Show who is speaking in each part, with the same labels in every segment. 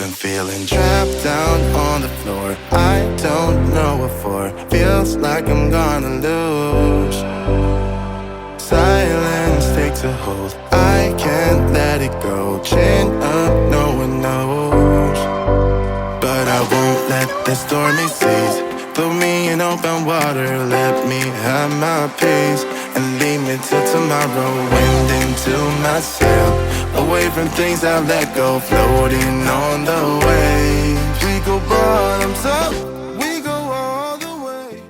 Speaker 1: been feeling trapped down on the floor. I don't know what for. Feels like I'm gonna lose. Silence takes a hold. I can't let it go. Chin up, no one knows. But I won't let the stormy seas throw me in open water. Let me have my peace and leave me till tomorrow. Wind into my sail, away from things I let go. Floating on the waves, we go bottoms up, we go all the way.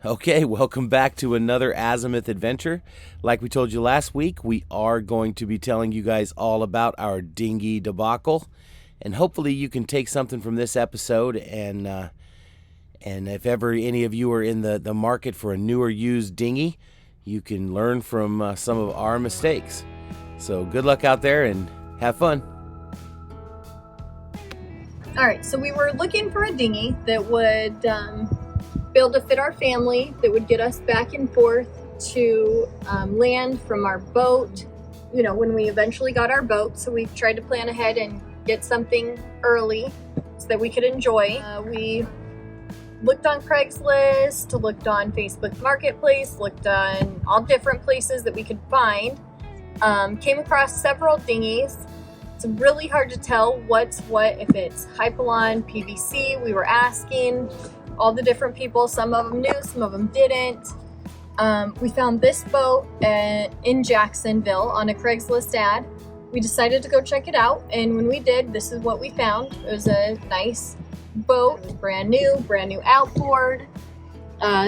Speaker 2: Okay, welcome back to another Azimuth adventure. Like we told you last week, we are going to be telling you guys all about our dinghy debacle. And hopefully you can take something from this episode, and if ever any of you are in the market for a newer used dinghy, you can learn from some of our mistakes. So good luck out there and have fun.
Speaker 3: All right, so we were looking for a dinghy that would be able to fit our family, that would get us back and forth to land from our boat, you know, when we eventually got our boat. So we tried to plan ahead and get something early so that we could enjoy. We looked on Craigslist, looked on Facebook Marketplace, looked on all different places that we could find. Came across several dinghies. It's really hard to tell what's what, if it's Hypalon, PVC. We were asking all the different people. Some of them knew, some of them didn't. We found this boat in Jacksonville on a Craigslist ad. We decided to go check it out, and when we did, this is what we found. It was a nice boat, brand new outboard,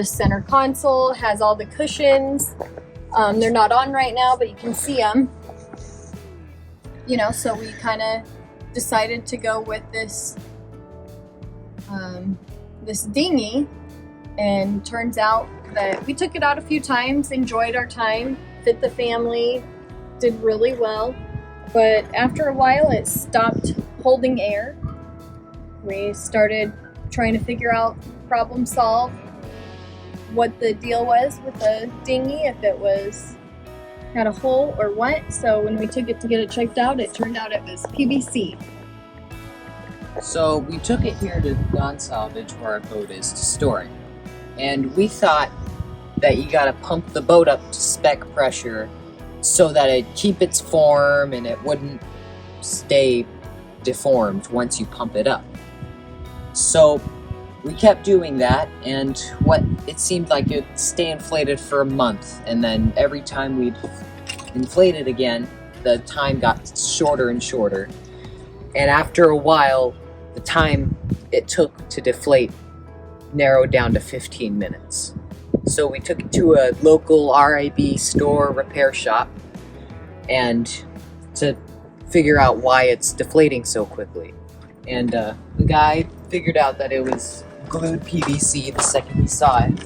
Speaker 3: center console, has all the cushions. They're not on right now, but you can see them. You know, so we kind of decided to go with this this dinghy, and turns out that we took it out a few times, enjoyed our time, fit the family, did really well. But after a while, it stopped holding air. We started trying to figure out, problem solve, what the deal was with the dinghy, if it had a hole or what. So when we took it to get it checked out, it turned out it was PVC.
Speaker 4: So we took it here to non-salvage, where our boat is, to store it. And we thought that you gotta pump the boat up to spec pressure so that it'd keep its form and it wouldn't stay deformed once you pump it up. So we kept doing that, and it seemed like it'd stay inflated for a month, and then every time we'd inflate it again, the time got shorter and shorter. And after a while, the time it took to deflate narrowed down to 15 minutes. So we took it to a local RIB store repair shop and to figure out why it's deflating so quickly. And the guy figured out that it was glued PVC the second he saw it.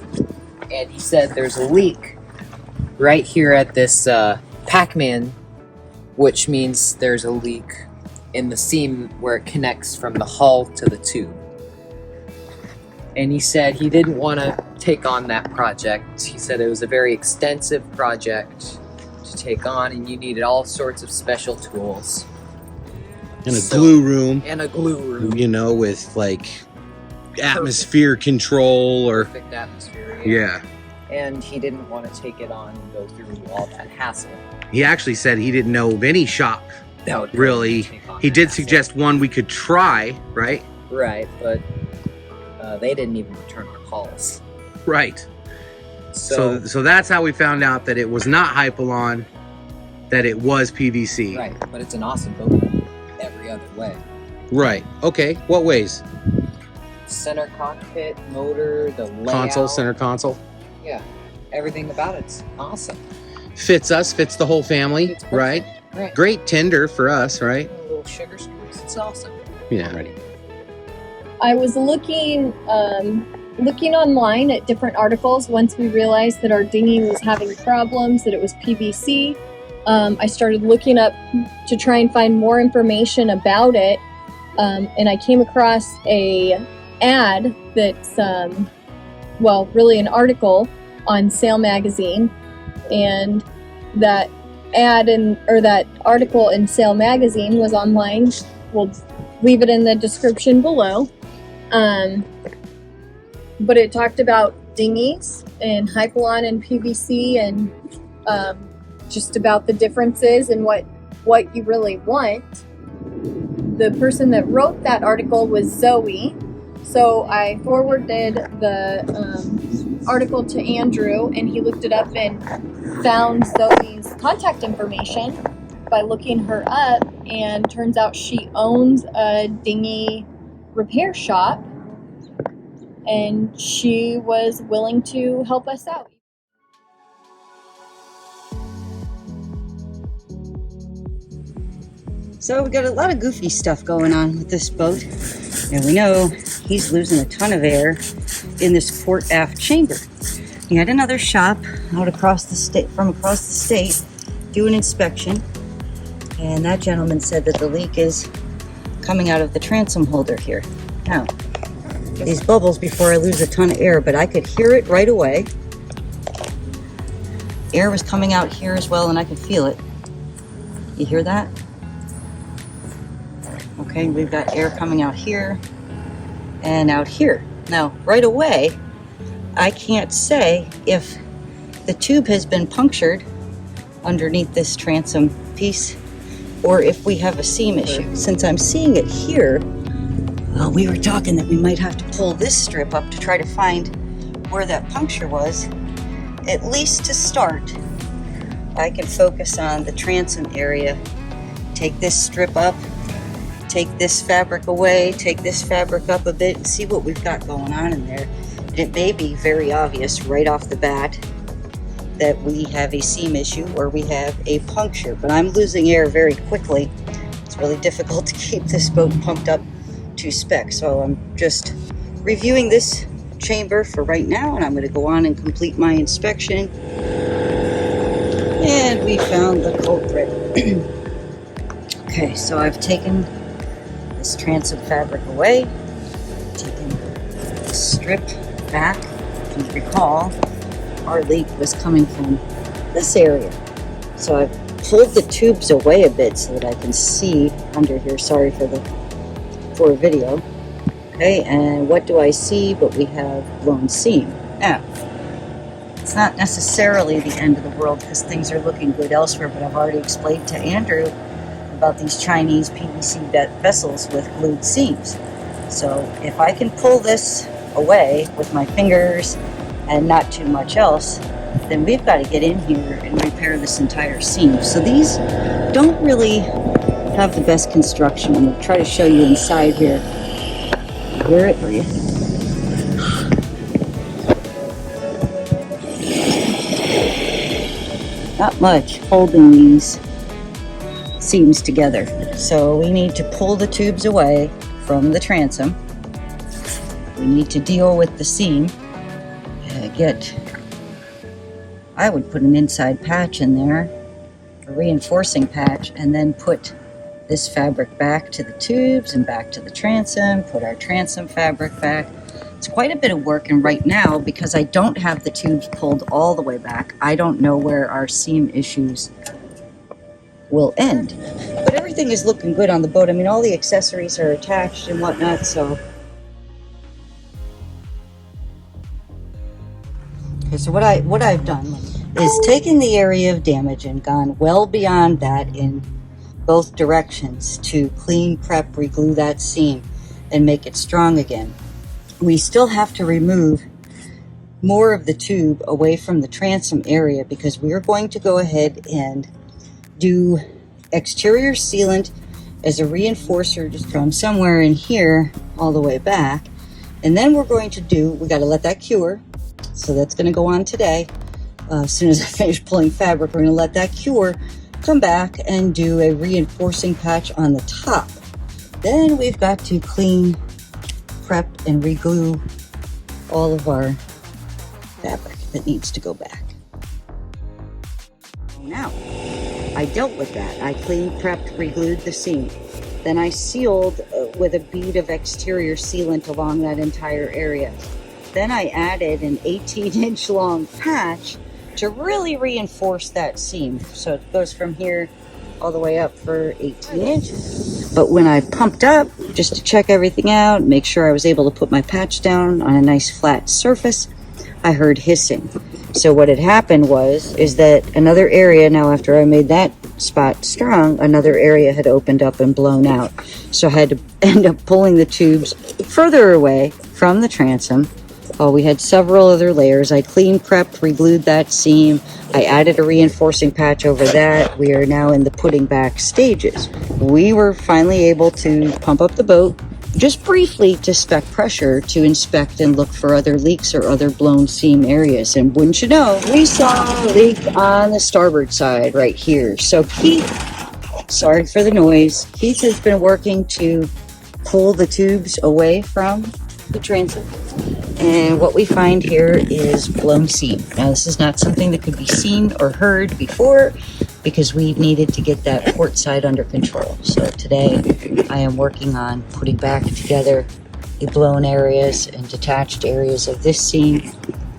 Speaker 4: And he said there's a leak right here at this Pac-Man, which means there's a leak in the seam where it connects from the hull to the tube. And he said he didn't want to take on that project. He said it was a very extensive project to take on, and you needed all sorts of special tools.
Speaker 5: And a glue room.
Speaker 4: And a glue room.
Speaker 5: You know, with like atmosphere control or...
Speaker 4: Perfect atmosphere.
Speaker 5: Yeah.
Speaker 4: And he didn't want to take it on and go through all that hassle.
Speaker 5: He actually said he didn't know of any shop, really. He did suggest one we could try, right?
Speaker 4: Right, but they didn't even return our calls.
Speaker 5: Right. So that's how we found out that it was not Hypalon, that it was PVC.
Speaker 4: Right, but it's an awesome boat every other way.
Speaker 5: Right. Okay. What ways?
Speaker 4: Center cockpit, motor, the layout.
Speaker 5: Center console.
Speaker 4: Yeah, everything about it's awesome.
Speaker 5: Fits us, fits the whole family, right?
Speaker 4: Right.
Speaker 5: Great tender for us, right?
Speaker 4: Little sugar screws, it's awesome.
Speaker 5: Yeah.
Speaker 4: Ready.
Speaker 3: I was looking online at different articles once we realized that our dinghy was having problems, that it was PVC. I started looking up to try and find more information about it, and I came across a ad that's, really an article on Sail Magazine, and that ad that article in Sail Magazine was online. Well, leave it in the description below. But it talked about dinghies and Hypalon and PVC, and just about the differences and what you really want. The person that wrote that article was Zoey, so I forwarded the article to Andrew, and he looked it up and found Zoey's contact information by looking her up, and turns out she owns a dinghy repair shop, and she was willing to help us out.
Speaker 6: So we got a lot of goofy stuff going on with this boat, and we know he's losing a ton of air in this port aft chamber. He had another shop out across the state, do an inspection, and that gentleman said that the leak is coming out of the transom holder here. Now, these bubbles before I lose a ton of air, but I could hear it right away. Air was coming out here as well, and I could feel it. You hear that? Okay, we've got air coming out here and out here. Now, right away, I can't say if the tube has been punctured underneath this transom piece or if we have a seam issue. Since I'm seeing it here, we were talking that we might have to pull this strip up to try to find where that puncture was. At least to start, I can focus on the transom area. Take this strip up, take this fabric away, take this fabric up a bit, and see what we've got going on in there. And it may be very obvious right off the bat that we have a seam issue or we have a puncture, but I'm losing air very quickly. It's really difficult to keep this boat pumped up to spec, so I'm just reviewing this chamber for right now, and I'm going to go on and complete my inspection. And we found the culprit. Okay, so I've taken this transom fabric away, taken the strip back. If you recall, our leak was coming from this area. So I've pulled the tubes away a bit so that I can see under here. Sorry for the poor video. Okay, and what do I see? But we have blown seam. Now, it's not necessarily the end of the world because things are looking good elsewhere, but I've already explained to Andrew about these Chinese PVC vessels with glued seams. So if I can pull this away with my fingers and not too much else, then we've got to get in here and repair this entire seam. So these don't really have the best construction. I'm going to try to show you inside here. You hear it? Not much holding these seams together. So we need to pull the tubes away from the transom. We need to deal with the seam. I would put an inside patch in there, a reinforcing patch, and then put this fabric back to the tubes and back to the transom, put our transom fabric back. It's quite a bit of work, and right now, because I don't have the tubes pulled all the way back, I don't know where our seam issues will end. But everything is looking good on the boat. I mean, all the accessories are attached and whatnot, so. Okay, so what I've done is taken the area of damage and gone well beyond that in both directions to clean, prep, reglue that seam and make it strong again. We still have to remove more of the tube away from the transom area because we are going to go ahead and do exterior sealant as a reinforcer just from somewhere in here all the way back. And then we're going to we got to let that cure. So that's going to go on today. As soon as I finish pulling fabric, we're going to let that cure, come back and do a reinforcing patch on the top. Then we've got to clean, prep, and reglue all of our fabric that needs to go back. Now, I dealt with that. I cleaned, prepped, reglued the seam. Then I sealed with a bead of exterior sealant along that entire area. Then I added an 18-inch long patch to really reinforce that seam. So it goes from here all the way up for 18 inches. But when I pumped up just to check everything out, make sure I was able to put my patch down on a nice flat surface, I heard hissing. So what had happened is that another area, now after I made that spot strong, another area had opened up and blown out. So I had to end up pulling the tubes further away from the transom. We had several other layers. I clean prepped, re-glued that seam. I added a reinforcing patch over that. We are now in the putting back stages. We were finally able to pump up the boat, just briefly to spec pressure to inspect and look for other leaks or other blown seam areas. And wouldn't you know, we saw a leak on the starboard side right here. So Keith, sorry for the noise, Keith has been working to pull the tubes away from the transom. And what we find here is blown seam. Now, this is not something that could be seen or heard before because we needed to get that port side under control. So today I am working on putting back together the blown areas and detached areas of this seam.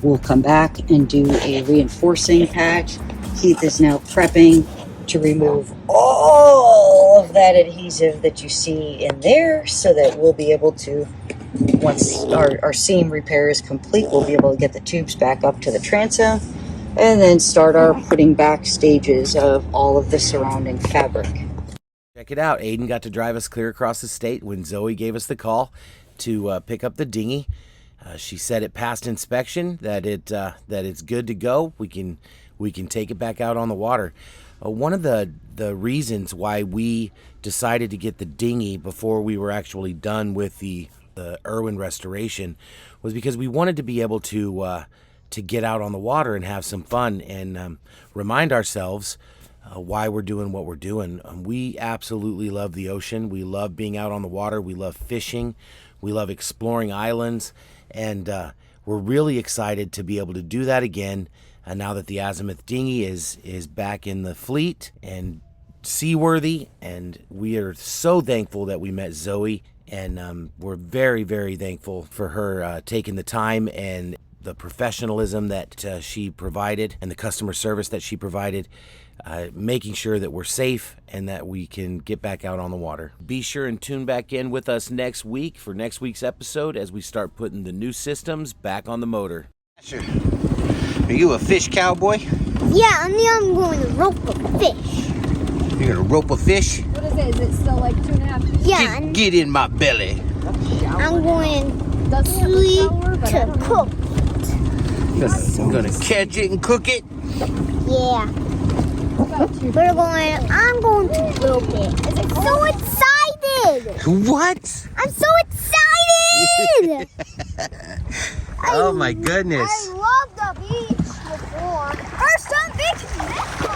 Speaker 6: We'll come back and do a reinforcing patch. Keith is now prepping to remove all of that adhesive that you see in there so that we'll be able to, once our seam repair is complete, we'll be able to get the tubes back up to the transom and then start our putting back stages of all of the surrounding fabric.
Speaker 2: Check it out. Aiden got to drive us clear across the state when Zoe gave us the call to pick up the dinghy. She said it passed inspection, that it's good to go. We can take it back out on the water. One of the reasons why we decided to get the dinghy before we were actually done with the Irwin restoration was because we wanted to be able to get out on the water and have some fun and remind ourselves why we're doing what we're doing. We absolutely love the ocean. We love being out on the water. We love fishing. We love exploring islands. And we're really excited to be able to do that again now that the Azimuth Dinghy is back in the fleet and seaworthy. And we are so thankful that we met Zoe. And we're very, very thankful for her taking the time and the professionalism that she provided and the customer service that she provided, making sure that we're safe and that we can get back out on the water. Be sure and tune back in with us next week for next week's episode as we start putting the new systems back on the motor.
Speaker 7: Sure. Are you a fish cowboy?
Speaker 8: Yeah, and then I'm going to rope a fish.
Speaker 7: You're gonna rope a fish?
Speaker 3: What is it? Is it still like 2.5 feet?
Speaker 8: Yeah,
Speaker 7: Get in my belly.
Speaker 8: I'm going
Speaker 3: Doesn't have a shower, but I
Speaker 8: to
Speaker 3: don't know.
Speaker 8: cook.
Speaker 7: I'm gonna catch it and cook it.
Speaker 8: Yeah. I'm going to rope it. I'm so excited!
Speaker 7: What?
Speaker 8: I'm so excited!
Speaker 7: Oh my goodness.
Speaker 8: I love the beach before. First time beach. Let's go.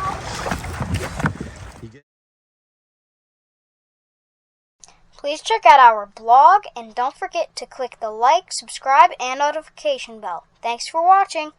Speaker 8: Please check out our blog and don't forget to click the like, subscribe, and notification bell. Thanks for watching.